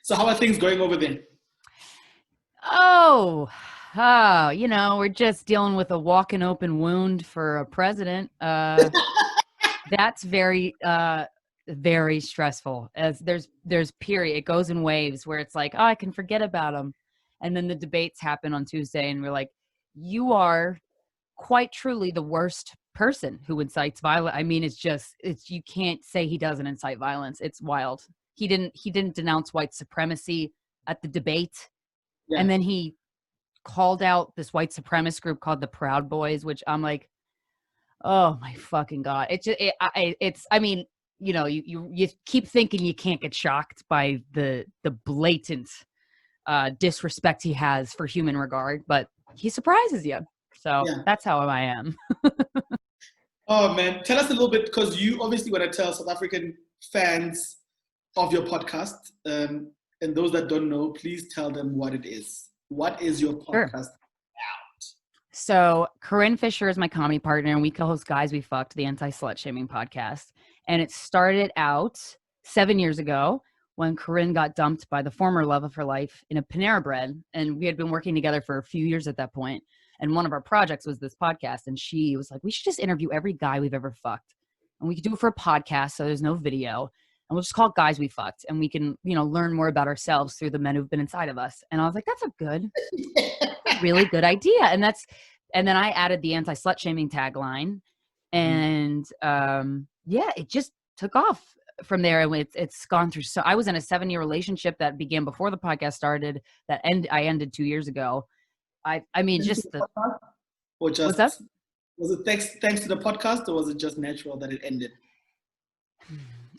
So how are things going over there? We're just dealing with a walking open wound for a president. That's very stressful. As there's period. It goes in waves where it's like, oh, I can forget about him. And then the debates happen on Tuesday and we're like, you are quite truly the worst person who incites violence. I mean, you can't say he doesn't incite violence. It's wild. He didn't denounce white supremacy at the debate. Yeah. And then he called out this white supremacist group called the Proud Boys, which I'm like, oh my fucking God. You keep thinking you can't get shocked by the blatant disrespect he has for human regard, but he surprises you. So That's how I am. Oh man, tell us a little bit, because you obviously want to tell South African fans of your podcast, and those that don't know, please tell them what it is. What is your podcast about? So Corinne Fisher is my comedy partner, and we co-host Guys We Fucked, the anti-slut shaming podcast. And it started out 7 years ago when Corinne got dumped by the former love of her life in a Panera Bread. And we had been working together for a few years at that point. And one of our projects was this podcast. And she was like, we should just interview every guy we've ever fucked. And we could do it for a podcast, so there's no video. And we'll just call it Guys We Fucked. And we can, learn more about ourselves through the men who've been inside of us. And I was like, that's a really good idea. And then I added the anti-slut shaming tagline. And it just took off from there. And it's gone through. So I was in a 7-year relationship that began before the podcast started I ended 2 years ago. Was it thanks to the podcast, or was it just natural that it ended?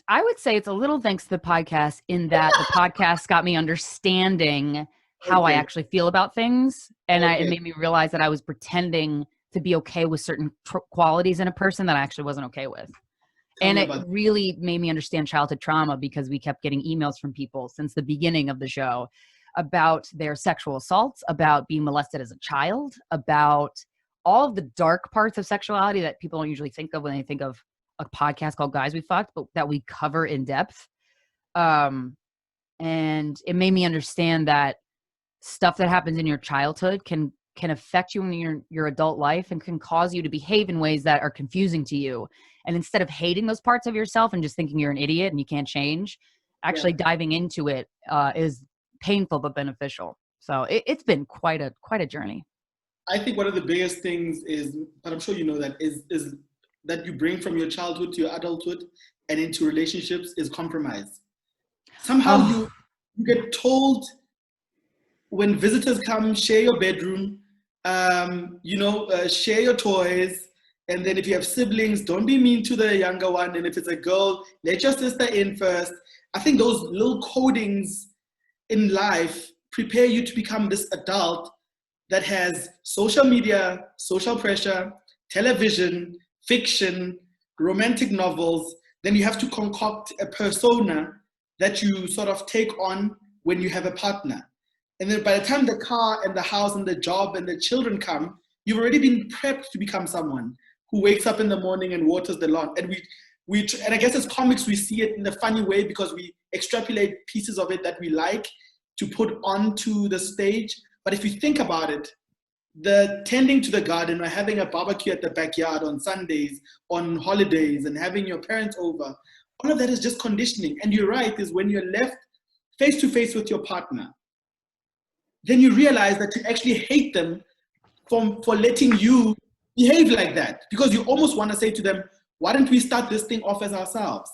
I would say it's a little thanks to the podcast, in that the podcast got me understanding how I actually feel about things. And it made me realize that I was pretending to be okay with certain qualities in a person that I actually wasn't okay with. And it really made me understand childhood trauma, because we kept getting emails from people since the beginning of the show about their sexual assaults, about being molested as a child, about all of the dark parts of sexuality that people don't usually think of when they think of a podcast called Guys We Fucked, but that we cover in depth. And it made me understand that stuff that happens in your childhood can affect you in your adult life, and can cause you to behave in ways that are confusing to you. And instead of hating those parts of yourself and just thinking you're an idiot and you can't change, actually diving into it is painful but beneficial. So it's been quite a journey. I think one of the biggest things is, but I'm sure you know that, is that you bring from your childhood to your adulthood and into relationships is compromise. Somehow you get told, when visitors come, share your bedroom, share your toys. And then if you have siblings, don't be mean to the younger one. And if it's a girl, let your sister in first. I think those little codings in life prepare you to become this adult that has social media, social pressure, television, fiction, romantic novels. Then you have to concoct a persona that you sort of take on when you have a partner. And then by the time the car and the house and the job and the children come, you've already been prepped to become someone who wakes up in the morning and waters the lawn. And and I guess as comics, we see it in a funny way, because we extrapolate pieces of it that we like to put onto the stage. But if you think about it, the tending to the garden, or having a barbecue at the backyard on Sundays, on holidays, and having your parents over, all of that is just conditioning. And you're right, is when you're left face to face with your partner, then you realize that you actually hate them for letting you behave like that, because you almost want to say to them, why don't we start this thing off as ourselves?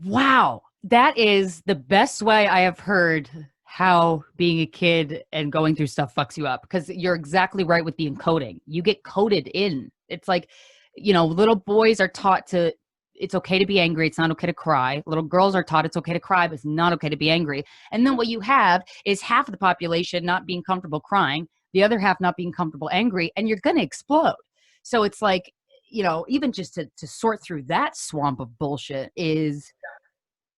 Wow. That is the best way I have heard how being a kid and going through stuff fucks you up, because you're exactly right with the encoding. You get coded in. It's like, little boys are taught it's okay to be angry. It's not okay to cry. Little girls are taught it's okay to cry, but it's not okay to be angry. And then what you have is half of the population not being comfortable crying, the other half not being comfortable angry, and you're going to explode. So it's like, even just to sort through that swamp of bullshit is,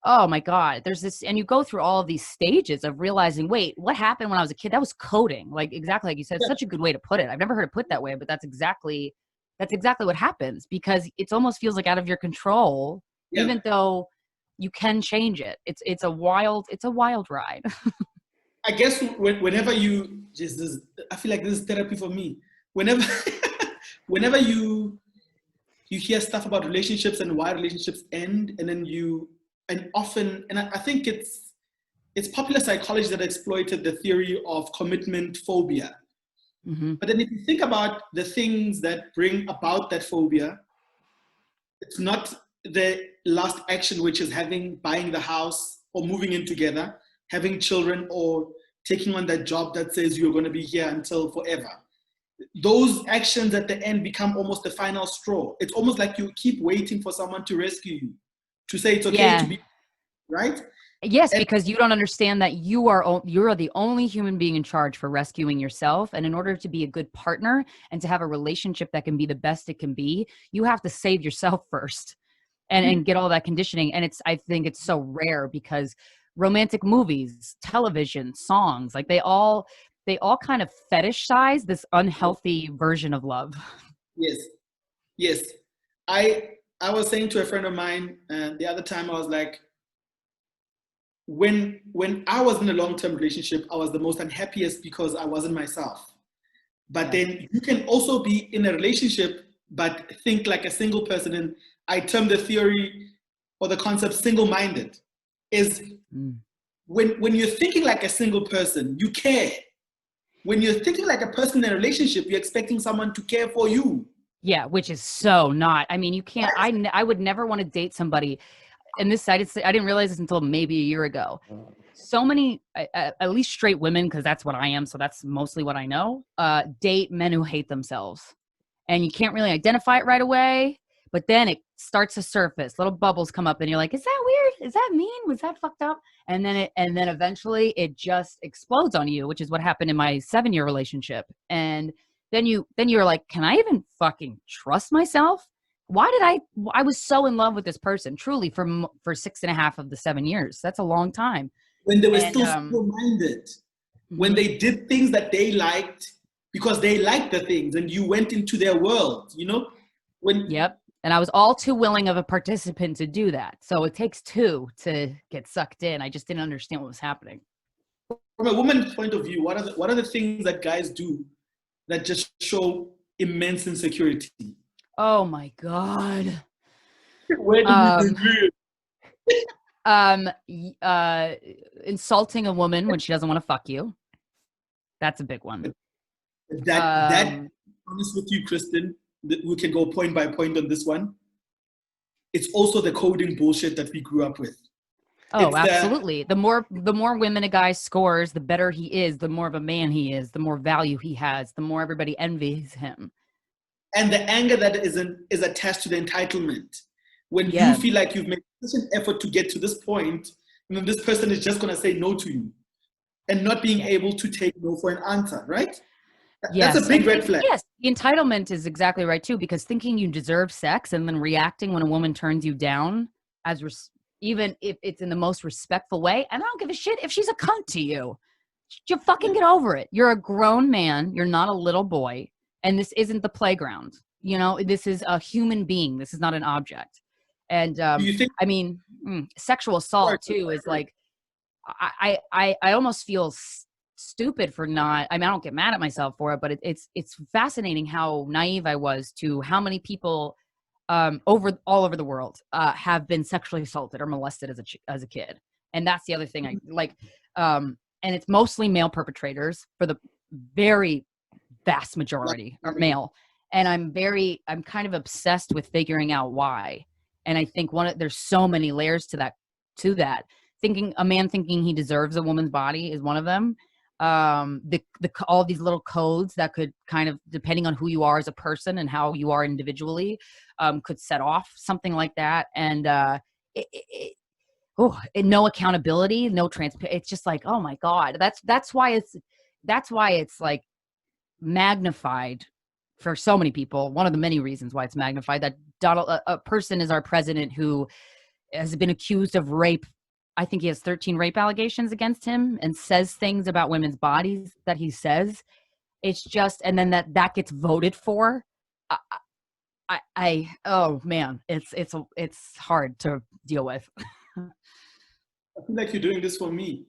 oh my God, there's this, and you go through all of these stages of realizing, wait, what happened when I was a kid? That was coding. Like, exactly like you said, it's such a good way to put it. I've never heard it put that way, but that's exactly what happens, because it almost feels like out of your control, even though you can change it. It's a wild ride. I guess whenever you just this, I feel like this is therapy for me. Whenever whenever you hear stuff about relationships and why relationships end, and then I think it's popular psychology that exploited the theory of commitment phobia. Mm-hmm. But then if you think about the things that bring about that phobia, it's not the last action, which is buying the house or moving in together, having children, or taking on that job that says you're going to be here until forever. Those actions at the end become almost the final straw. It's almost like you keep waiting for someone to rescue you, to say it's okay to be, right? Yes, because you don't understand that you are the only human being in charge for rescuing yourself. And in order to be a good partner and to have a relationship that can be the best it can be, you have to save yourself first and get all that conditioning. And I think it's so rare because romantic movies, television, songs, like they all kind of fetishize this unhealthy version of love. Yes. I was saying to a friend of mine the other time, I was like, when I was in a long-term relationship, I was the most unhappiest because I wasn't myself. But then you can also be in a relationship but think like a single person. And I term the theory or the concept single-minded. Is when you're thinking like a single person, you care. When you're thinking like a person in a relationship, you're expecting someone to care for you. Yeah, which is so not. I mean, you can't. I would never want to date somebody. And this, I didn't realize this until maybe a year ago. So many, at least straight women, because that's what I am, so that's mostly what I know, date men who hate themselves. And you can't really identify it right away, but then it starts to surface. Little bubbles come up and you're like, is that weird? Is that mean? Was that fucked up? And then eventually it just explodes on you, which is what happened in my 7-year relationship. And then you're like, can I even fucking trust myself? I was so in love with this person, truly, for 6.5 of the 7 years. That's a long time. When they were still single-minded, when they did things that they liked because they liked the things and you went into their world, you know? Yep. And I was all too willing of a participant to do that. So it takes two to get sucked in. I just didn't understand what was happening. From a woman's point of view, what are the things that guys do that just show immense insecurity? Oh my God. Where do you begin? Insulting a woman when she doesn't want to fuck you. That's a big one. That honest with you, Kristen, we can go point by point on this one. It's also the coding bullshit that we grew up with. Oh, absolutely. The more women a guy scores, the better he is, the more of a man he is, the more value he has, the more everybody envies him. And the anger that is attached to the entitlement. When you feel like you've made such an effort to get to this point, and then this person is just going to say no to you and not being able to take no for an answer, right? Yes. That's a big red flag. Yes, the entitlement is exactly right too, because thinking you deserve sex and then reacting when a woman turns you down, even if it's in the most respectful way, and I don't give a shit if she's a cunt to you. You fucking get over it. You're a grown man. You're not a little boy. And this isn't the playground. You know, this is a human being. This is not an object. And sexual assault too is like, I almost feel stupid for not. I mean, I don't get mad at myself for it, but it's fascinating how naive I was to how many people all over the world have been sexually assaulted or molested as a kid. And that's the other thing I like. And it's mostly male perpetrators, for the very vast majority are male. And I'm kind of obsessed with figuring out why. And I think there's so many layers to that. A man thinking he deserves a woman's body is one of them. All these little codes that could kind of, depending on who you are as a person and how you are individually, could set off something like that. And no accountability, no transparency. It's just like, oh my God, that's why it's like magnified for so many people. One of the many reasons why it's magnified, that a person is our president who has been accused of rape. I think he has 13 rape allegations against him and says things about women's bodies that he says. It's just, and then that gets voted for. Oh man, it's hard to deal with. I feel like you're doing this for me.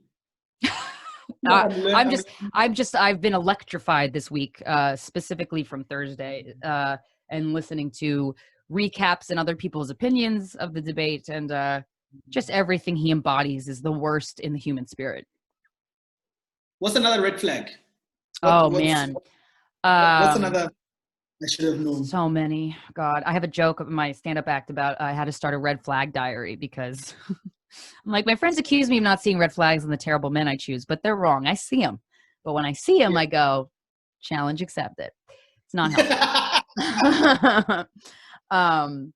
I've been electrified this week, specifically from Thursday, and listening to recaps and other people's opinions of the debate, and just everything he embodies is the worst in the human spirit. What's another red flag? Man. What's another I should have known? So many. God, I have a joke of my stand-up act about I had to start a red flag diary because I'm like, my friends accuse me of not seeing red flags in the terrible men I choose, but they're wrong. I see them. But when I see them, I go, challenge accepted. It's not helpful.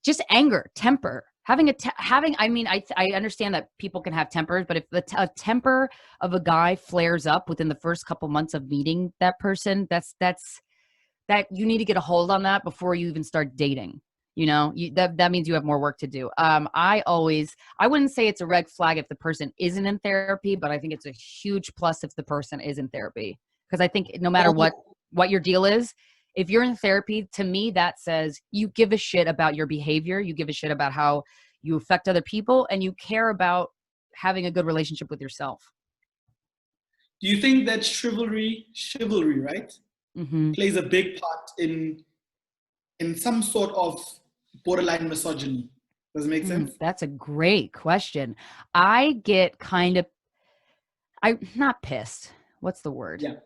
Just anger, temper. I understand that people can have tempers, but if a temper of a guy flares up within the first couple months of meeting that person, that you need to get a hold on that before you even start dating. You know, that means you have more work to do. I wouldn't say it's a red flag if the person isn't in therapy, but I think it's a huge plus if the person is in therapy. Because I think no matter what your deal is, if you're in therapy, to me, that says you give a shit about your behavior. You give a shit about how you affect other people, and you care about having a good relationship with yourself. Do you think that chivalry, right, plays a big part in some sort of borderline misogyny? Does it make sense? That's a great question. I get I'm not pissed. What's the word? Yeah.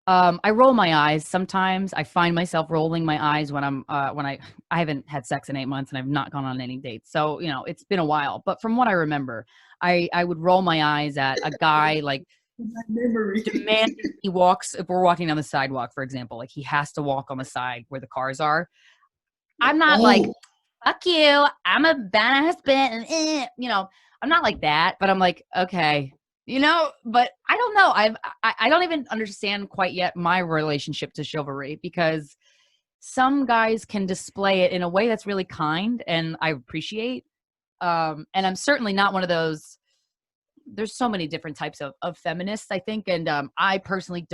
I roll my eyes sometimes. I find myself rolling my eyes when I haven't had sex in 8 months and I've not gone on any dates. So, you know, it's been a while. But from what I remember, I would roll my eyes at a guy like demanding if we're walking down the sidewalk, for example, like he has to walk on the side where the cars are. I'm not like, fuck you, I'm a badass bitch, you know, I'm not like that, but I'm like, okay. You know, but I don't know. I don't even understand quite yet my relationship to chivalry, because some guys can display it in a way that's really kind and I appreciate. And I'm certainly not one of those. There's so many different types of feminists, I think. And I personally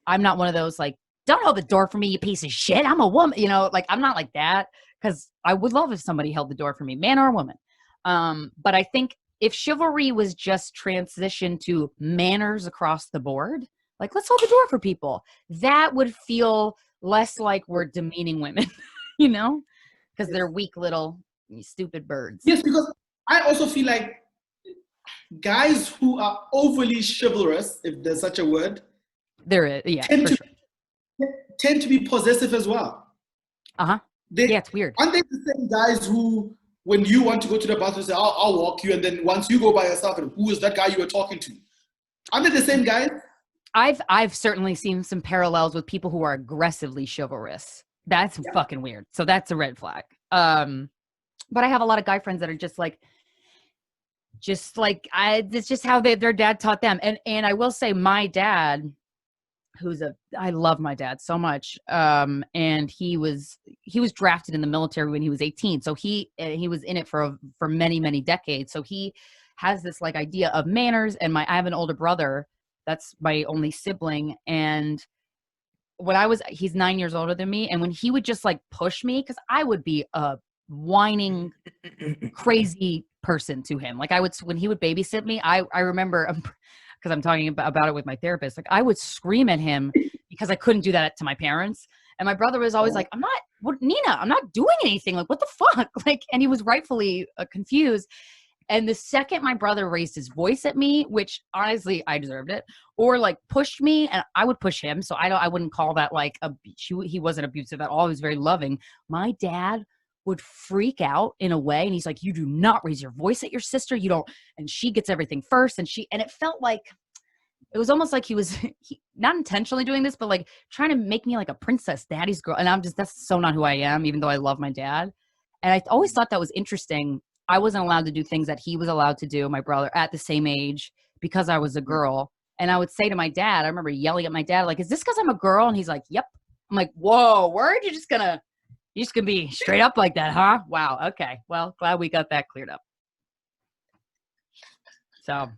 I'm not one of those like, don't hold the door for me, you piece of shit. I'm a woman, you know, like I'm not like that, because I would love if somebody held the door for me, man or woman. But I think if chivalry was just transitioned to manners across the board, like let's hold the door for people, that would feel less like we're demeaning women, you know, because they're weak little stupid birds. Yes, because I also feel like guys who are overly chivalrous, if there's such a word, tend to be possessive as well. It's weird. Aren't they the same guys who, when you want to go to the bathroom, say, I'll walk you, and then once you go by yourself, and who is that guy you were talking to? Aren't they the same guys? I've certainly seen some parallels with people who are aggressively chivalrous. That's fucking weird. So that's a red flag. But I have a lot of guy friends that are just like it's just how their dad taught them. And I will say my dad, I love my dad so much. And he was drafted in the military when he was 18. So he was in it for many, many decades. So he has this like idea of manners. And I have an older brother that's my only sibling. And he's 9 years older than me. And when he would just like push me, cause I would be a whining, crazy person to him. Like when he would babysit me, I remember, because I'm talking about it with my therapist, like I would scream at him because I couldn't do that to my parents. And my brother was always like, Nina, I'm not doing anything. Like, what the fuck? Like, and he was rightfully confused. And the second my brother raised his voice at me, which honestly I deserved it, or like pushed me, and I would push him. So I wouldn't call that like he wasn't abusive at all. He was very loving. My dad would freak out in a way. And he's like, you do not raise your voice at your sister. You don't. And she gets everything first. And it felt like, it was almost like he was not intentionally doing this, but like trying to make me like a princess, daddy's girl. And that's so not who I am, even though I love my dad. And I always thought that was interesting. I wasn't allowed to do things that he was allowed to do, my brother, at the same age, because I was a girl. And I would say to my dad, I remember yelling at my dad, like, is this because I'm a girl? And he's like, yep. I'm like, whoa, word? You're just gonna be straight up like that, huh? Wow. Okay. Well, glad we got that cleared up. So.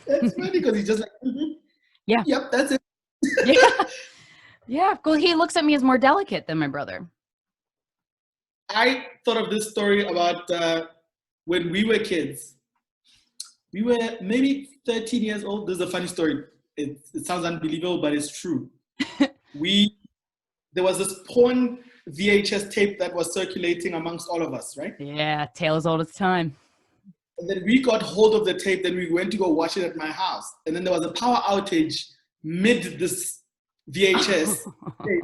That's funny because he's just like, yeah. Yep, that's it. Yeah. Yeah. Well, he looks at me as more delicate than my brother. I thought of this story about when we were kids, we were maybe 13 years old. This is a funny story. It sounds unbelievable, but it's true. There was this porn VHS tape that was circulating amongst all of us, right? Yeah, tale as old as time. And then we got hold of the tape, then we went to go watch it at my house. And then there was a power outage mid this VHS tape.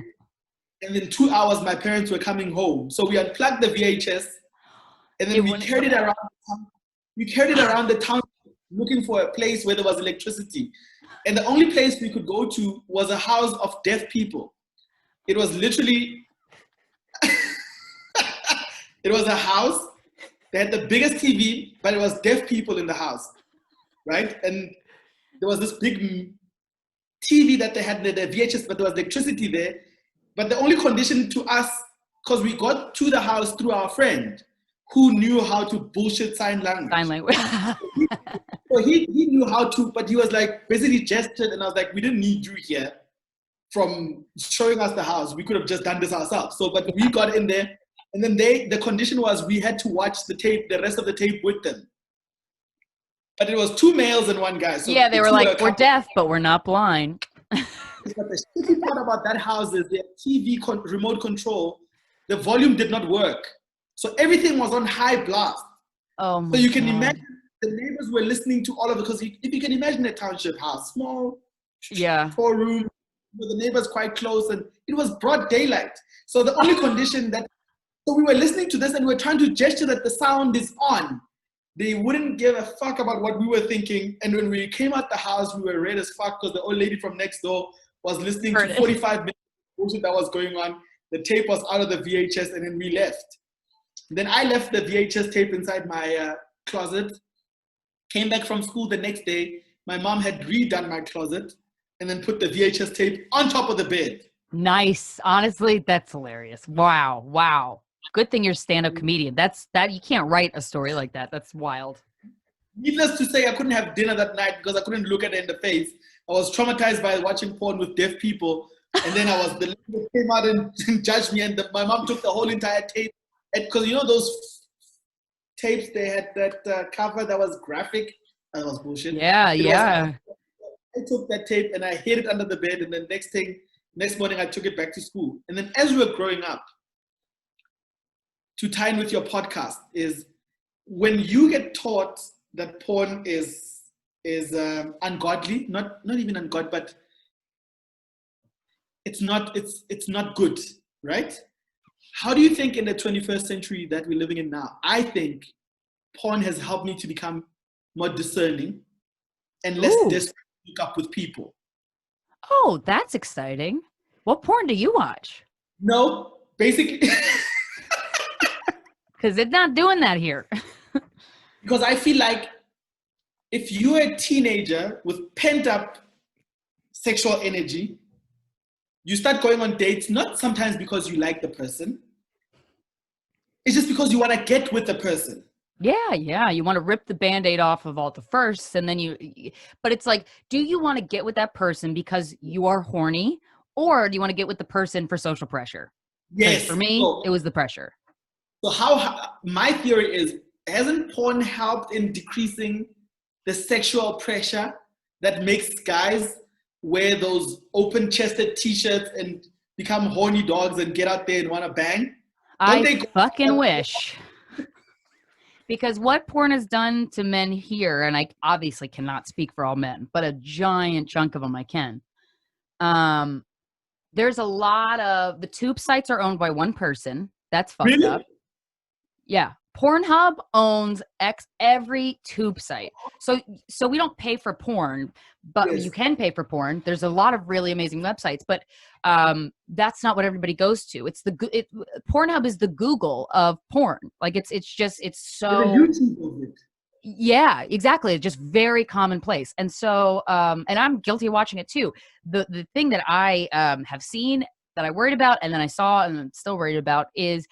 And in 2 hours, my parents were coming home. So we unplugged the VHS, and then we carried it around the town. We carried it around the town looking for a place where there was electricity. And the only place we could go to was a house of deaf people. It was literally, it was a house. They had the biggest TV, but it was deaf people in the house, right? And there was this big TV that they had, the VHS, but there was electricity there. But the only condition to us, because we got to the house through our friend who knew how to bullshit sign language. Sign language. So he knew how to, but he was like basically gestured, and I was like, we didn't need you here from showing us the house. We could have just done this ourselves. So, but we got in there, and then the condition was we had to watch the tape, the rest of the tape with them. But it was 2 males and 1 guy. So yeah, they were like, we're deaf, but we're not blind. But the shitty part about that house is the TV remote control, the volume did not work. So everything was on high blast. Oh my So you can God. imagine the neighbors were listening to all of it, because if you can imagine a township house, small, 4-room, with the neighbors quite close, and it was broad daylight. So the only condition so we were listening to this and we were trying to gesture that the sound is on. They wouldn't give a fuck about what we were thinking. And when we came out the house, we were red as fuck because the old lady from next door was listening to 45 minutes of bullshit that was going on. The tape was out of the VHS, and then we left. Then I left the VHS tape inside my closet, came back from school the next day. My mom had redone my closet and then put the VHS tape on top of the bed. Nice. Honestly, that's hilarious. Wow. Good thing you're a stand-up comedian. That you can't write a story like that. That's wild. Needless to say, I couldn't have dinner that night because I couldn't look at it in the face. I was traumatized by watching porn with deaf people. And then the lady came out and judged me, and my mom took the whole entire tape. Because you know those tapes, they had that cover that was graphic. That was bullshit. Yeah. I took that tape and I hid it under the bed, and then next morning I took it back to school. And then as we were growing up, to tie in with your podcast, is when you get taught that porn is ungodly, not even ungodly, but it's not good, right? How do you think in the 21st century that we're living in now? I think porn has helped me to become more discerning and less desperate to hook up with people. Oh, that's exciting. What porn do you watch? No, basically. Because it's not doing that here. Because I feel like if you're a teenager with pent-up sexual energy, you start going on dates, not sometimes because you like the person. It's just because you want to get with the person. Yeah. You want to rip the Band-Aid off of all the firsts, and then but it's like, do you want to get with that person because you are horny, or do you want to get with the person for social pressure? Yes. For me, it was the pressure. So my theory is, hasn't porn helped in decreasing the sexual pressure that makes guys wear those open-chested t-shirts and become horny dogs and get out there and want to bang? I fucking wish. Because what porn has done to men here, and I obviously cannot speak for all men, but a giant chunk of them I can. There's a lot of, the tube sites are owned by one person. That's fucked up. Yeah. Pornhub owns every tube site. So we don't pay for porn, but you can pay for porn. There's a lot of really amazing websites, but that's not what everybody goes to. Pornhub is the Google of porn. Like it's so YouTube of it. Yeah, exactly. It's just very commonplace. And so and I'm guilty of watching it too. The thing that I have seen that I worried about, and then I saw and I'm still worried about, is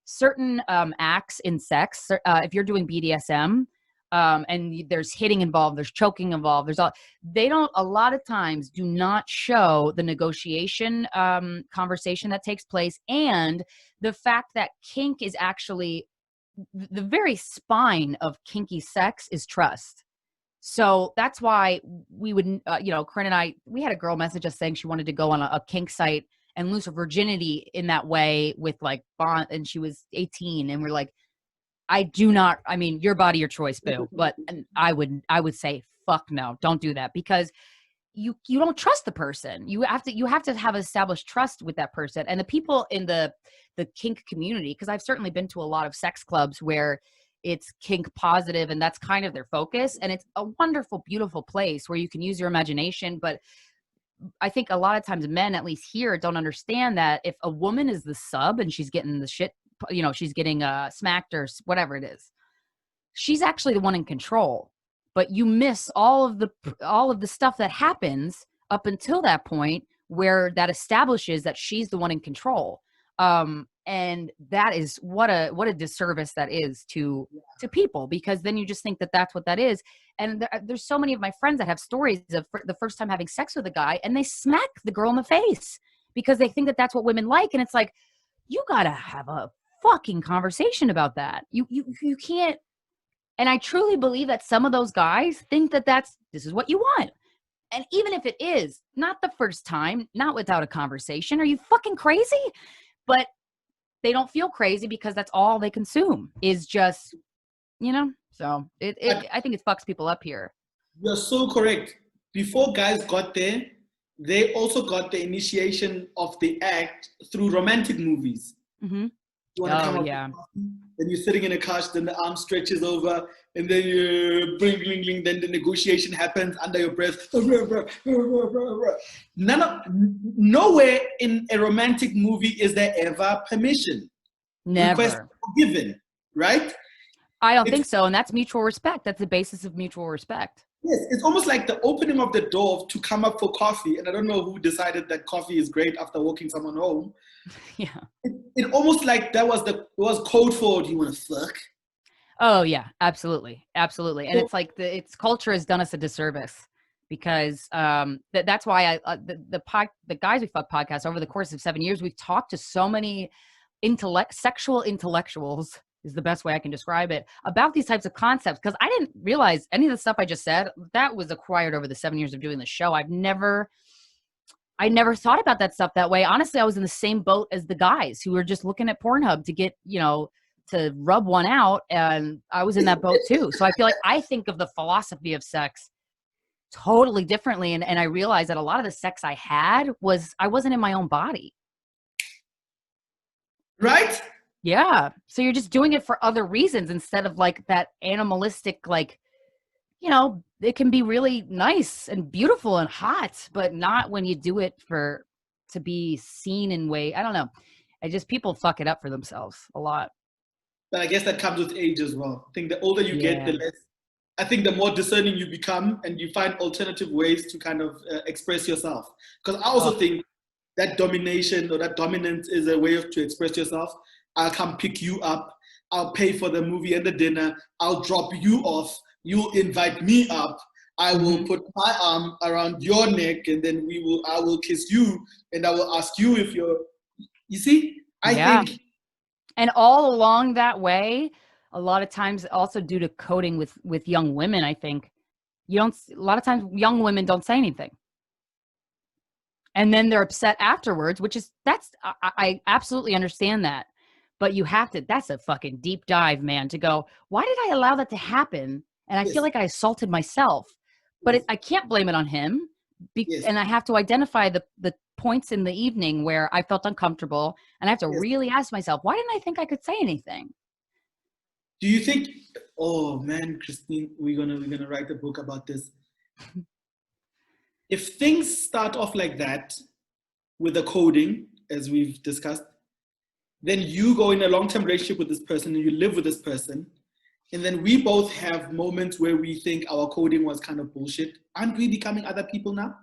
certain acts in sex. If you're doing BDSM and there's hitting involved, there's choking involved, they don't, a lot of times do not show the negotiation conversation that takes place, and the fact that kink is actually the very spine of kinky sex is trust. So that's why we would, Corinne and I, we had a girl message us saying she wanted to go on a kink site and lose her virginity in that way with like bond. And she was 18 and we're like, I mean, your body, your choice, boo. But I would say, fuck no, don't do that, because you don't trust the person. You have to have established trust with that person. And the people in the kink community, because I've certainly been to a lot of sex clubs where it's kink positive and that's kind of their focus. And it's a wonderful, beautiful place where you can use your imagination. But I think a lot of times men, at least here, don't understand that if a woman is the sub and she's getting the shit, she's getting smacked or whatever it is, she's actually the one in control. But you miss all of the stuff that happens up until that point where that establishes that she's the one in control. And that is what a disservice that is to people, because then you just think that that's what that is. And there's so many of my friends that have stories of the first time having sex with a guy and they smack the girl in the face because they think that that's what women like. And it's like, you gotta have a fucking conversation about that. You can't. And I truly believe that some of those guys think that this is what you want. And even if it is not the first time, not without a conversation, are you fucking crazy? But they don't feel crazy because that's all they consume is just, so I think it fucks people up here. You're so correct. Before guys got there, they also got the initiation of the act through romantic movies. Mm-hmm. You want to come up, then you're sitting in a couch, then the arm stretches over, and then you bling, then the negotiation happens under your breath. Nowhere in a romantic movie is there ever permission. Never. Request given, right? I don't think so, and that's mutual respect. That's the basis of mutual respect. Yes, it's almost like the opening of the door to come up for coffee, and I don't know who decided that coffee is great after walking someone home. Yeah. It almost like that was code for, do you want to fuck? Oh yeah, absolutely. Absolutely. And it's like its culture has done us a disservice because that's why the Guys We Fuck podcast over the course of 7 years, we've talked to so many sexual intellectuals is the best way I can describe it about these types of concepts. Cause I didn't realize any of the stuff I just said that was acquired over the 7 years of doing the show. I never thought about that stuff that way. Honestly, I was in the same boat as the guys who were just looking at Pornhub to get, to rub one out. And I was in that boat too. So I feel like I think of the philosophy of sex totally differently. And I realized that a lot of the sex I had I wasn't in my own body. Right? Yeah. So you're just doing it for other reasons instead of like that animalistic, like, it can be really nice and beautiful and hot, but not when you do it to be seen in way. I don't know. People fuck it up for themselves a lot. But I guess that comes with age as well. I think the older you get, the less, I think the more discerning you become and you find alternative ways to kind of express yourself. Because I also think that domination or that dominance is a way to express yourself. I'll come pick you up. I'll pay for the movie and the dinner. I'll drop you off. You invite me up. I will put my arm around your neck, and then I will kiss you, and I will ask you if you see? I think. And all along that way, a lot of times also due to coding with young women, I think, a lot of times young women don't say anything. And then they're upset afterwards, I absolutely understand that. But that's a fucking deep dive, man, to go, why did I allow that to happen? And I feel like I assaulted myself, but I can't blame it on him. And I have to identify the points in the evening where I felt uncomfortable. And I have to really ask myself, why didn't I think I could say anything? Do you think, oh man, Krystyna, we're gonna write a book about this. If things start off like that with the coding, as we've discussed, then you go in a long-term relationship with this person and you live with this person. And then we both have moments where we think our coding was kind of bullshit. Aren't we becoming other people now?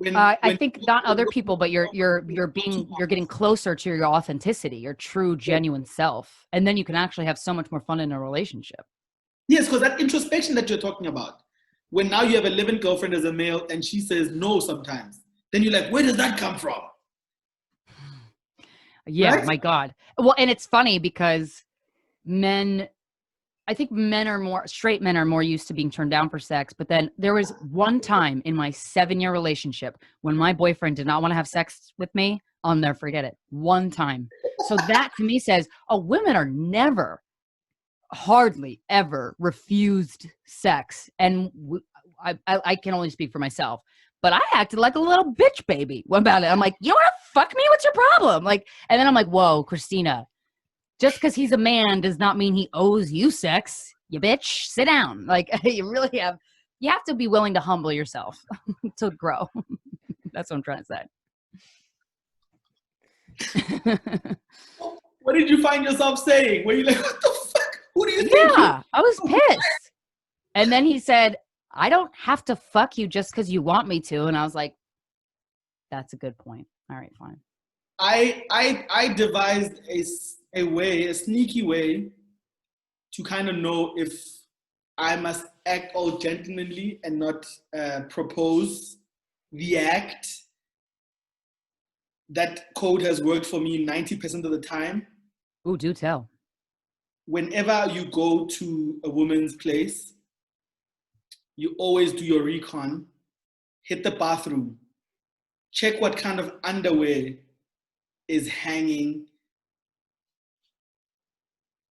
I think not other people, but you're getting closer to your authenticity, your true, genuine self. And then you can actually have so much more fun in a relationship. Yes, because that introspection that you're talking about, when now you have a living girlfriend as a male and she says no sometimes, then you're like, where does that come from? Yeah, right? My God. Well, and it's funny because I think straight men are more used to being turned down for sex. But then there was one time in my 7-year relationship when my boyfriend did not want to have sex with me. I'll never forget it. One time. So that to me says, oh, women are never, hardly ever refused sex. And I can only speak for myself. But I acted like a little bitch baby about it. I'm like, you want to fuck me? What's your problem? Like, and then I'm like, whoa, Krystyna, just because he's a man does not mean he owes you sex. You bitch, sit down. Like, you have to be willing to humble yourself to grow. That's what I'm trying to say. What did you find yourself saying? Were you like, what the fuck? Who do you think? Yeah, I was pissed. And then he said, I don't have to fuck you just because you want me to. And I was like, that's a good point. All right, fine. I devised a sneaky way to kind of know if I must act all gentlemanly and not propose the act. That code has worked for me 90% of the time. Ooh, do tell. Whenever you go to a woman's place, you always do your recon, hit the bathroom, check what kind of underwear is hanging,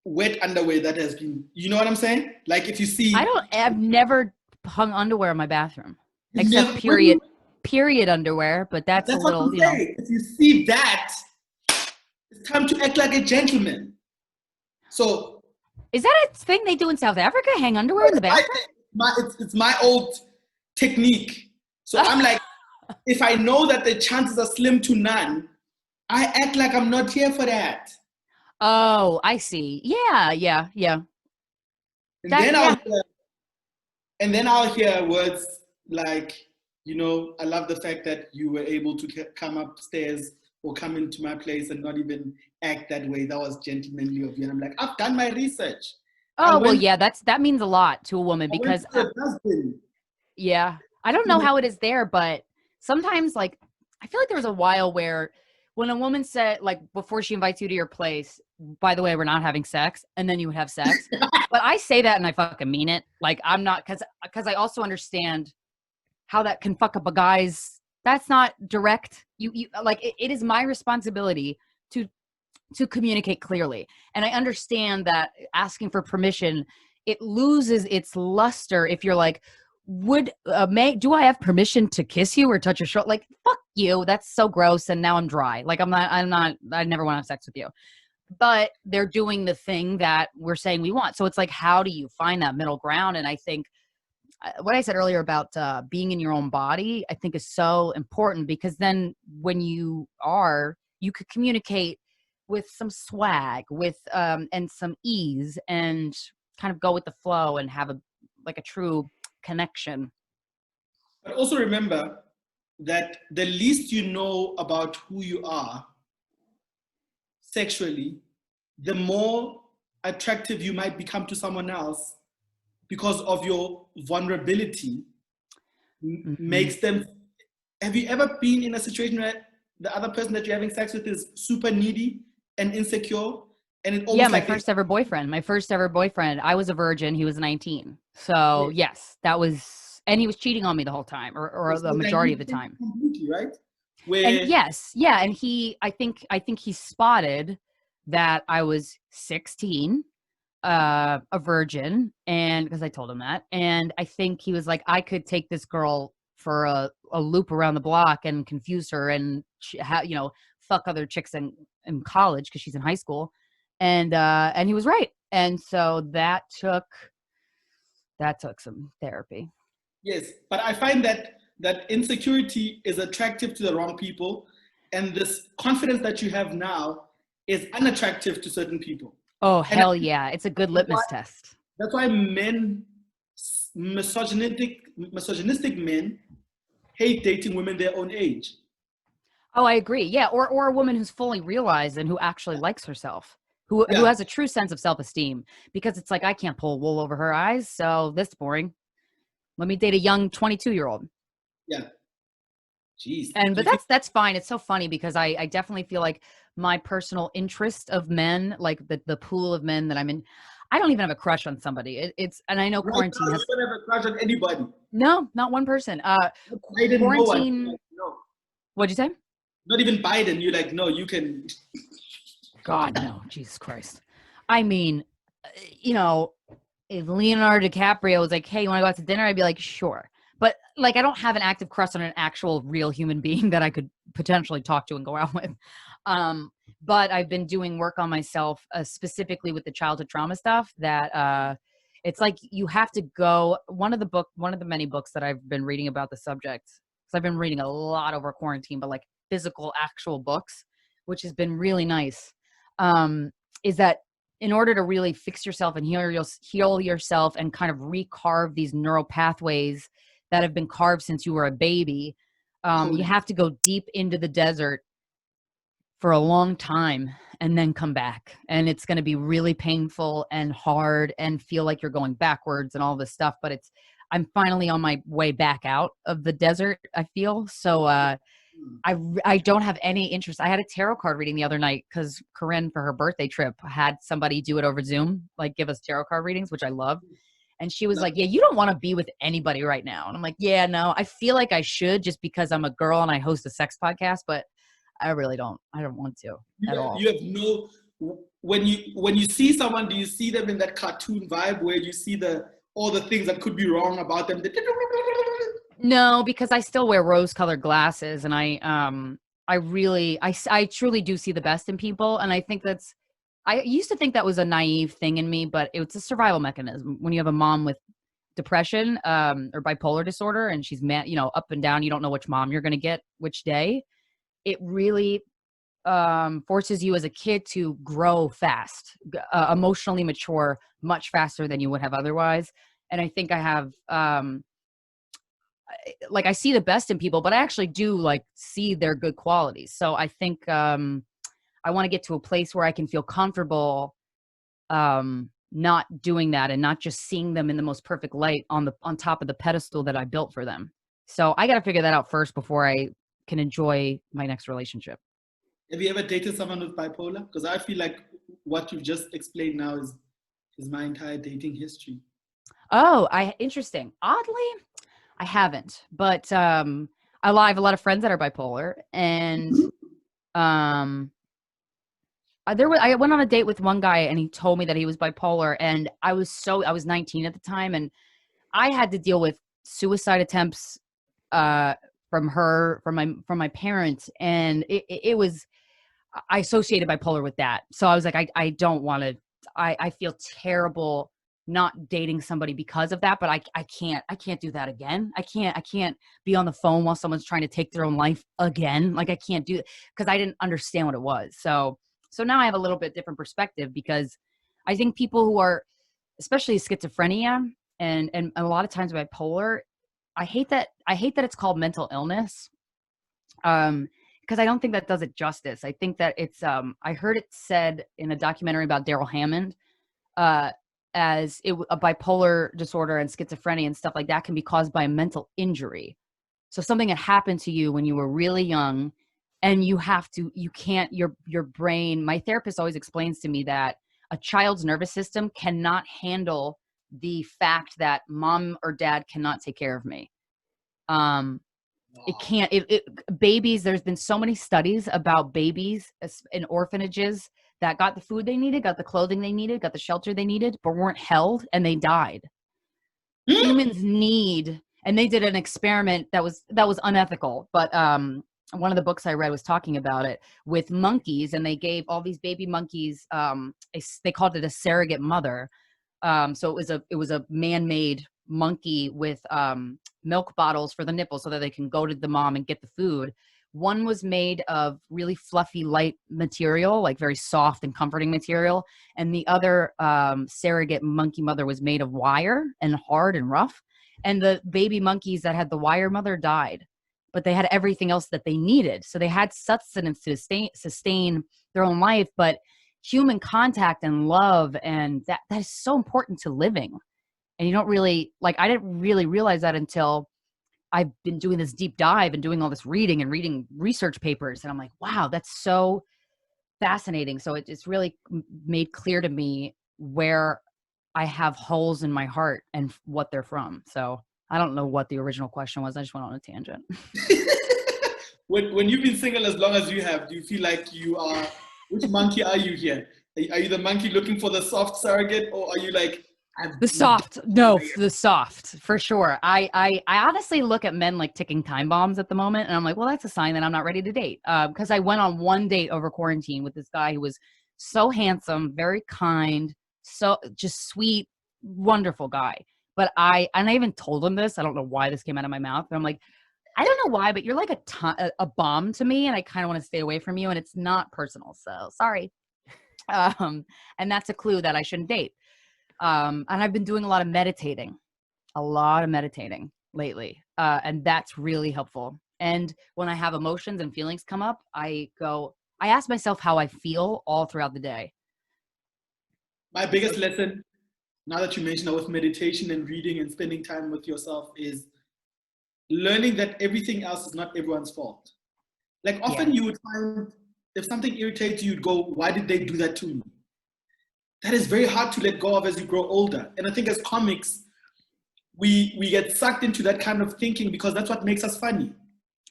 wet underwear that has been, you know what I'm saying? Like if you see... I've never hung underwear in my bathroom, except period underwear, but that's a little, you know. If you see that, it's time to act like a gentleman. So... Is that a thing they do in South Africa? Hang underwear in the bathroom? It's my old technique. So I'm like, if I know that the chances are slim to none, I act like I'm not here for that. Oh, I see. Yeah. And then I'll hear words like, you know, I love the fact that you were able to come upstairs or come into my place and not even act that way. That was gentlemanly of you. And I'm like, I've done my research. Oh, well, yeah, that means a lot to a woman because yeah, I don't know how it is there, but sometimes like, I feel like there was a while where when a woman said, like, before she invites you to your place, by the way, we're not having sex, and then you would have sex. But I say that and I fucking mean it. Like, I'm not, because I also understand how that can fuck up a guy's, that's not direct. You like, it is my responsibility to communicate clearly. And I understand that asking for permission, it loses its luster if you're like, do I have permission to kiss you or touch your shoulder? Like, fuck you. That's so gross. And now I'm dry. Like, I never want to have sex with you. But they're doing the thing that we're saying we want. So it's like, how do you find that middle ground? And I think what I said earlier about being in your own body, I think is so important, because then when you could communicate with some swag, with and some ease, and kind of go with the flow and have a true connection. But also remember that the least you know about who you are sexually, the more attractive you might become to someone else, because of your vulnerability makes them... Have you ever been in a situation where the other person that you're having sex with is super needy and insecure? And it almost my first ever boyfriend, I was a virgin. He was 19. So yes, that was, and he was cheating on me the whole time, or the majority of the time. Completely, right? And yes. Yeah. And I think he spotted that I was 16, a virgin, and because I told him that, and I think he was like, I could take this girl for a loop around the block and confuse her and fuck other chicks in college because she's in high school, and he was right. And so that took some therapy. Yes, but I find that insecurity is attractive to the wrong people, and this confidence that you have now is unattractive to certain people. Oh, hell yeah. It's a good litmus test. That's why misogynistic men hate dating women their own age. Oh, I agree. Yeah, or a woman who's fully realized and who actually likes herself, who has a true sense of self-esteem, because it's like, I can't pull wool over her eyes, so this is boring. Let me date a young 22-year-old. Yeah. Jeez. But that's fine. It's so funny because I definitely feel like my personal interest of men, like the pool of men that I'm in, I don't even have a crush on somebody. It's and I know Right quarantine now, has you don't have a crush on anybody. no, not one person. Biden, no one. Quarantine. Like, no. What'd you say? Not even Biden. You're like, no, you can. God, no. Jesus Christ. I mean, you know, if Leonardo DiCaprio was like, hey, you want to go out to dinner? I'd be like, sure. But like, I don't have an active crush on an actual real human being that I could potentially talk to and go out with. But I've been doing work on myself, specifically with the childhood trauma stuff that it's like you have to go. One of the many books that I've been reading about the subject, because I've been reading a lot over quarantine, but like physical, actual books, which has been really nice, is that in order to really fix yourself and heal yourself and kind of recarve these neural pathways that have been carved since you were a baby, you have to go deep into the desert for a long time and then come back. And it's going to be really painful and hard and feel like you're going backwards and all this stuff. But I'm finally on my way back out of the desert, I feel. So I don't have any interest. I had a tarot card reading the other night because Corinne, for her birthday trip, had somebody do it over Zoom, like give us tarot card readings, which I love. And she was like, yeah, you don't want to be with anybody right now. And I'm like, yeah, no, I feel like I should just because I'm a girl and I host a sex podcast, but I really don't. I don't want to at all. You have no, when you see someone, do you see them in that cartoon vibe where you see all the things that could be wrong about them? No, because I still wear rose-colored glasses, and I truly do see the best in people, and I think I used to think that was a naive thing in me, but it's a survival mechanism. When you have a mom with depression or bipolar disorder, and she's up and down, you don't know which mom you're going to get which day. It really forces you as a kid to grow fast, emotionally mature much faster than you would have otherwise. And I think I have. Like I see the best in people, but I actually do like see their good qualities. So I think I want to get to a place where I can feel comfortable not doing that and not just seeing them in the most perfect light on top of the pedestal that I built for them. So I got to figure that out first before I can enjoy my next relationship. Have you ever dated someone with bipolar? Because I feel like what you've just explained now is my entire dating history. Oh, interesting. Oddly, I haven't, but I have a lot of friends that are bipolar, and I went on a date with one guy, and he told me that he was bipolar, and I was 19 at the time, and I had to deal with suicide attempts from my parents, and it was, I associated bipolar with that, so I was like, I don't want to. I feel terrible not dating somebody because of that, but I can't do that again. I can't be on the phone while someone's trying to take their own life again. Like I can't do it because I didn't understand what it was. So now I have a little bit different perspective because I think people who are, especially schizophrenia and a lot of times bipolar, I hate that it's called mental illness. Because I don't think that does it justice. I think that it's I heard it said in a documentary about Daryl Hammond, as a bipolar disorder and schizophrenia and stuff like that can be caused by a mental injury. So something that happened to you when you were really young, and your brain, my therapist always explains to me that a child's nervous system cannot handle the fact that mom or dad cannot take care of me. It can't, babies, there's been so many studies about babies in orphanages that got the food they needed, got the clothing they needed, got the shelter they needed, but weren't held and they died. Humans need, and they did an experiment that was unethical, but one of the books I read was talking about it with monkeys, and they gave all these baby monkeys, they called it a surrogate mother. So it was a man-made monkey with milk bottles for the nipples so that they can go to the mom and get the food. One was made of really fluffy, light material, like very soft and comforting material. And the other surrogate monkey mother was made of wire and hard and rough. And the baby monkeys that had the wire mother died, but they had everything else that they needed. So they had sustenance to sustain their own life, but human contact and love, and that is so important to living. And you don't really, I didn't really realize that until I've been doing this deep dive and doing all this reading and reading research papers. And I'm like, wow, that's so fascinating. So it's really made clear to me where I have holes in my heart and what they're from. So I don't know what the original question was. I just went on a tangent. When you've been single as long as you have, do you feel like you are, which monkey are you here? Are you the monkey looking for the soft surrogate, or are you like, the soft? No, the soft for sure. I honestly look at men like ticking time bombs at the moment, and I'm like, well, that's a sign that I'm not ready to date. Because I went on one date over quarantine with this guy who was so handsome, very kind, so just sweet, wonderful guy. But I even told him this. I don't know why this came out of my mouth, but I'm like, I don't know why, but you're like a bomb to me, and I kind of want to stay away from you, and it's not personal, so sorry. And that's a clue that I shouldn't date. And I've been doing a lot of meditating lately, and that's really helpful. And when I have emotions and feelings come up, I ask myself how I feel all throughout the day. My biggest lesson, now that you mentioned that with meditation and reading and spending time with yourself, is learning that everything else is not everyone's fault. Like often you would find if something irritates you, you'd go, why did they do that to me? That is very hard to let go of as you grow older. And I think as comics, we get sucked into that kind of thinking because that's what makes us funny.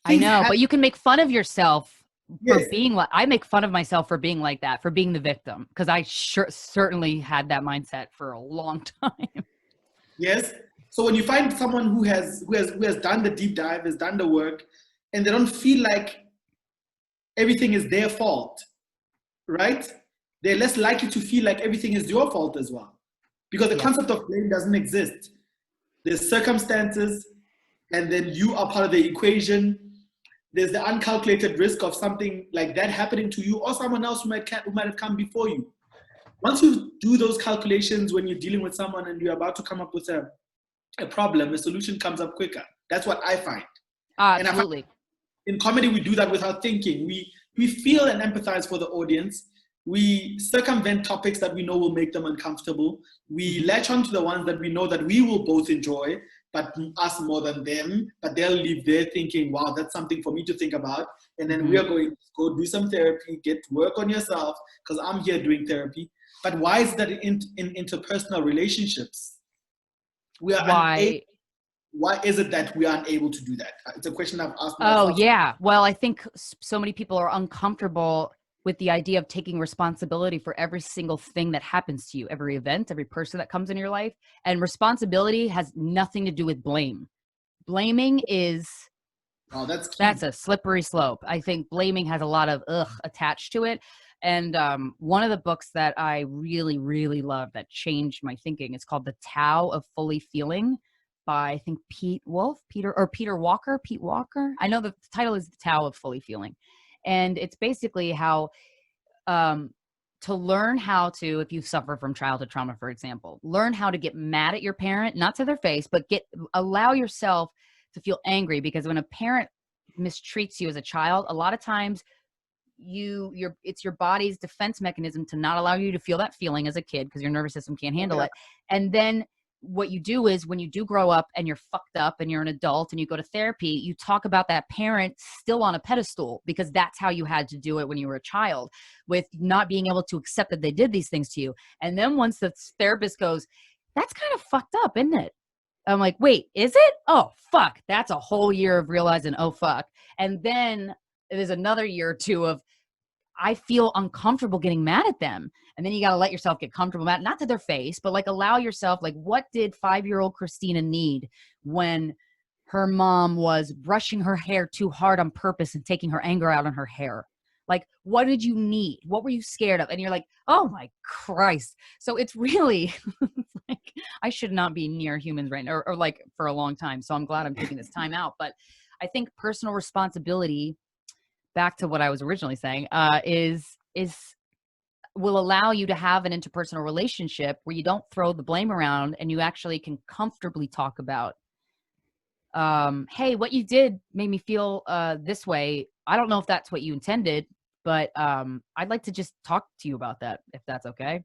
I know, but you can make fun of yourself for Yes. being like, I make fun of myself for being like that, for being the victim. Cause I certainly had that mindset for a long time. Yes. So when you find someone who has done the deep dive, has done the work, and they don't feel like everything is their fault, right? They're less likely to feel like everything is your fault as well. Because the concept of blame doesn't exist. There's circumstances, and then you are part of the equation. There's the uncalculated risk of something like that happening to you or someone else who might have come before you. Once you do those calculations when you're dealing with someone and you're about to come up with a problem, a solution comes up quicker. That's what I find. Absolutely. And I find in comedy, we do that without thinking. We feel and empathize for the audience. We circumvent topics that we know will make them uncomfortable. We latch on to the ones that we know that we will both enjoy, but us more than them. But they'll leave there thinking, wow, that's something for me to think about. And then we are going to go do some therapy, get to work on yourself, because I'm here doing therapy. But why is that in interpersonal relationships? Why is it that we aren't able to do that? It's a question I've asked myself. Oh, yeah. Well, I think so many people are uncomfortable with the idea of taking responsibility for every single thing that happens to you, every event, every person that comes in your life. And responsibility has nothing to do with blame. Blaming is, that's a slippery slope. I think blaming has a lot of attached to it. And one of the books that I really, really love that changed my thinking, it's called The Tao of Fully Feeling by, I think, Peter Walker. I know the title is The Tao of Fully Feeling. And it's basically how to learn how to, if you suffer from childhood trauma, for example, learn how to get mad at your parent, not to their face, but allow yourself to feel angry. Because when a parent mistreats you as a child, a lot of times it's your body's defense mechanism to not allow you to feel that feeling as a kid because your nervous system can't handle it. And then what you do is when you do grow up and you're fucked up and you're an adult and you go to therapy, you talk about that parent still on a pedestal because that's how you had to do it when you were a child, with not being able to accept that they did these things to you. And then once the therapist goes, that's kind of fucked up, isn't it? I'm like, wait, is it? Oh, fuck. That's a whole year of realizing, oh, fuck. And then there's another year or two of, I feel uncomfortable getting mad at them. And then you got to let yourself get comfortable, not to their face, but like allow yourself, like, what did 5-year-old Krystyna need when her mom was brushing her hair too hard on purpose and taking her anger out on her hair? Like, what did you need? What were you scared of? And you're like, oh my Christ. So it's really like, I should not be near humans right now, or like for a long time. So I'm glad I'm taking this time out. But I think personal responsibility, back to what I was originally saying, will allow you to have an interpersonal relationship where you don't throw the blame around and you actually can comfortably talk about, hey, what you did made me feel this way. I don't know if that's what you intended, but I'd like to just talk to you about that, if that's okay.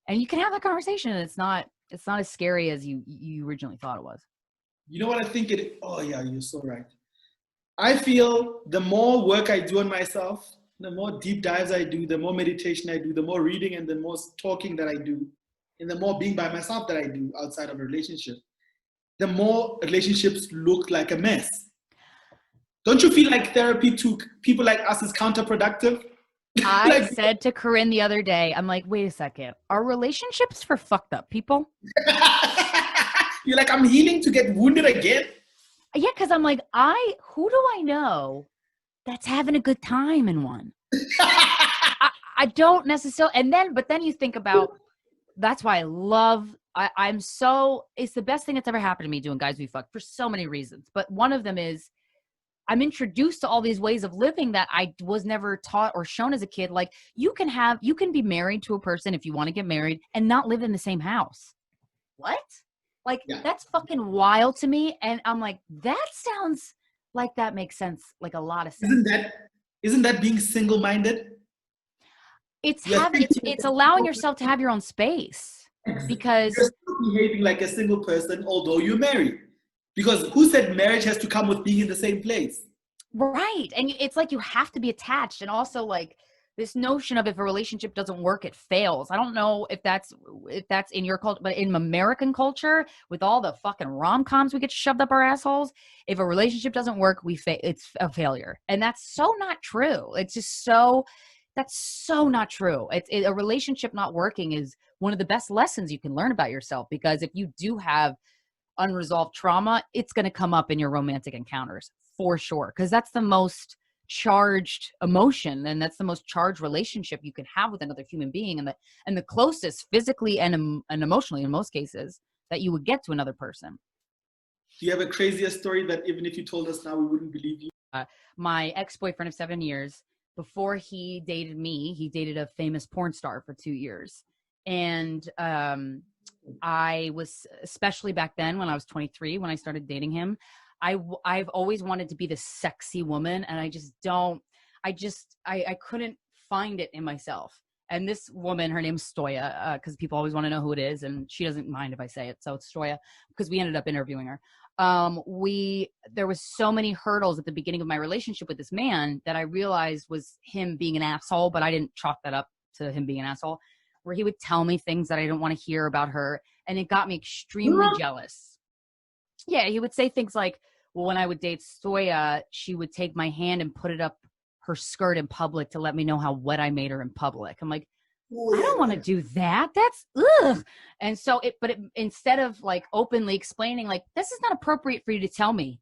And you can have that conversation, and it's not as scary as you originally thought it was. You know what I think it, oh yeah, you're so right. I feel the more work I do on myself, the more deep dives I do, the more meditation I do, the more reading and the more talking that I do, and the more being by myself that I do outside of a relationship, the more relationships look like a mess. Don't you feel like therapy to people like us is counterproductive? I Like, said to Corinne the other day, I'm like, wait a second, are relationships for fucked up people? you're like, I'm healing to get wounded again. Yeah, because I'm like, who do I know that's having a good time in one? I don't necessarily, but then you think about, that's why it's the best thing that's ever happened to me doing Guys We Fuck for so many reasons. But one of them is I'm introduced to all these ways of living that I was never taught or shown as a kid. Like you can be married to a person if you want to get married and not live in the same house. What? Like that's fucking wild to me. And I'm like, that sounds like that makes sense. Like a lot of sense. Isn't that being single-minded? It's allowing yourself to have your own space because you're still behaving like a single person, although you're married. Because who said marriage has to come with being in the same place? Right. And it's like you have to be attached. And also like this notion of if a relationship doesn't work, it fails. I don't know if that's in your culture, but in American culture, with all the fucking rom-coms we get shoved up our assholes, if a relationship doesn't work, it's a failure. And that's so not true. That's so not true. A relationship not working is one of the best lessons you can learn about yourself, because if you do have unresolved trauma, it's going to come up in your romantic encounters for sure, because that's the most charged emotion and that's the most charged relationship you can have with another human being, and the closest physically and emotionally in most cases that you would get to another person. Do you have a crazier story that even if you told us now we wouldn't believe you? My ex-boyfriend of 7 years, before he dated me, he dated a famous porn star for 2 years. And I was, especially back then when I was 23, when I started dating him, I've always wanted to be the sexy woman. And I couldn't find it in myself. And this woman, her name's Stoya, because people always want to know who it is. And she doesn't mind if I say it. So it's Stoya, because we ended up interviewing her. There was so many hurdles at the beginning of my relationship with this man that I realized was him being an asshole, but I didn't chalk that up to him being an asshole, where he would tell me things that I didn't want to hear about her. And it got me extremely jealous. Yeah. He would say things like, well, when I would date Stoya, she would take my hand and put it up her skirt in public to let me know how wet I made her in public. I'm like, I don't want to do that. That's ugh. And so instead of like openly explaining, like, this is not appropriate for you to tell me,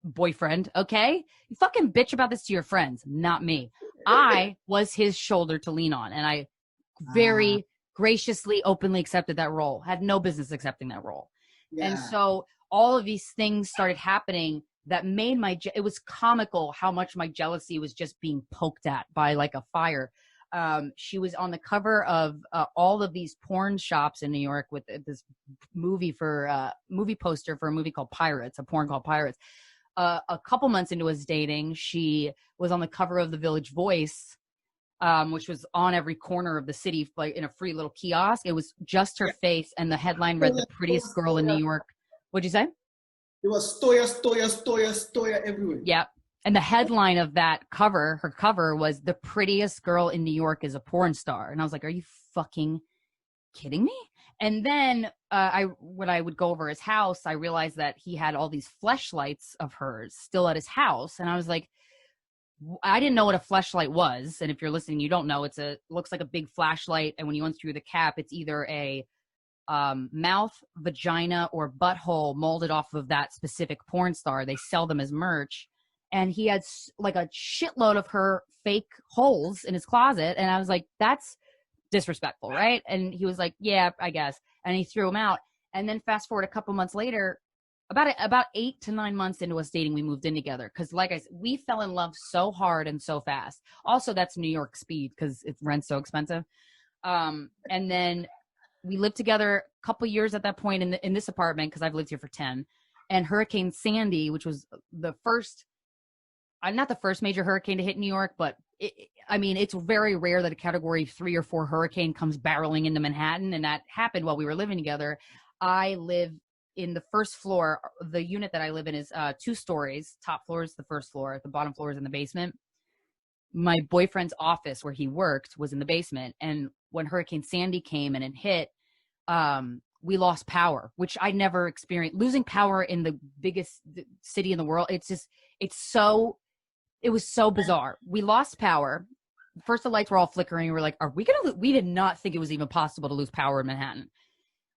boyfriend. Okay. You fucking bitch about this to your friends, not me. I was his shoulder to lean on. And I very graciously, openly accepted that role, had no business accepting that role. Yeah. And so all of these things started happening that made it was comical how much my jealousy was just being poked at by like a fire. She was on the cover of all of these porn shops in New York with this movie poster for a movie called Pirates, a porn called Pirates. A couple months into us dating, she was on the cover of the Village Voice, which was on every corner of the city, like in a free little kiosk. It was just her face, and the headline read, "The prettiest girl in New York." What'd you say? It was Stoya everywhere. Yeah. And the headline of that cover, her cover, was "The prettiest girl in New York is a porn star." And I was like, are you fucking kidding me? And then when I would go over his house, I realized that he had all these fleshlights of hers still at his house. And I was like, I didn't know what a fleshlight was. And if you're listening, you don't know. Looks like a big flashlight. And when you unscrew the cap, it's either a mouth, vagina, or butthole molded off of that specific porn star. They sell them as merch. And he had like a shitload of her fake holes in his closet. And I was like, that's disrespectful, right? And he was like, yeah, I guess. And he threw them out. And then fast forward a couple months later, about 8 to 9 months into us dating, we moved in together. Because like I said, we fell in love so hard and so fast. Also, that's New York speed because rent's so expensive. And then we lived together a couple years at that point in this apartment, because I've lived here for 10. And Hurricane Sandy, which was the first, not the first major hurricane to hit New York, but it's very rare that a category 3 or 4 hurricane comes barreling into Manhattan. And that happened while we were living together. I live in the first floor. The unit that I live in is 2 stories. Top floor is the first floor. The bottom floor is in the basement. My boyfriend's office where he worked was in the basement. And when Hurricane Sandy came and it hit, we lost power, which I never experienced. Losing power in the biggest city in the world, it was so bizarre. We lost power. First, the lights were all flickering. We're like, we did not think it was even possible to lose power in Manhattan.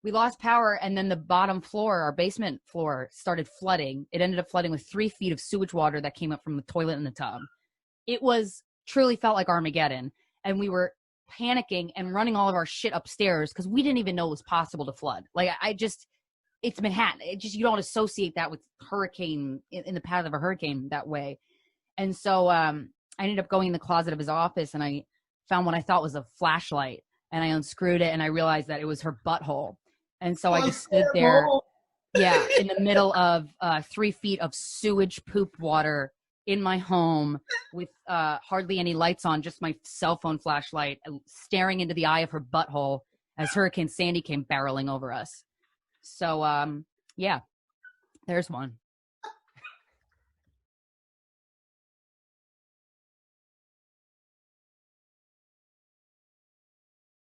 We lost power, and then the bottom floor, our basement floor, started flooding. It ended up flooding with 3 feet of sewage water that came up from the toilet in the tub. It truly felt like Armageddon, and we were panicking and running all of our shit upstairs because we didn't even know it was possible to flood. Like, it's Manhattan. You don't associate that with hurricane in the path of a hurricane that way. And so I ended up going in the closet of his office, and I found what I thought was a flashlight, and I unscrewed it, and I realized that it was her butthole. And so I just stood there, in the middle of 3 feet of sewage poop water in my home with hardly any lights on, just my cell phone flashlight, staring into the eye of her butthole as Hurricane Sandy came barreling over us. So, there's one.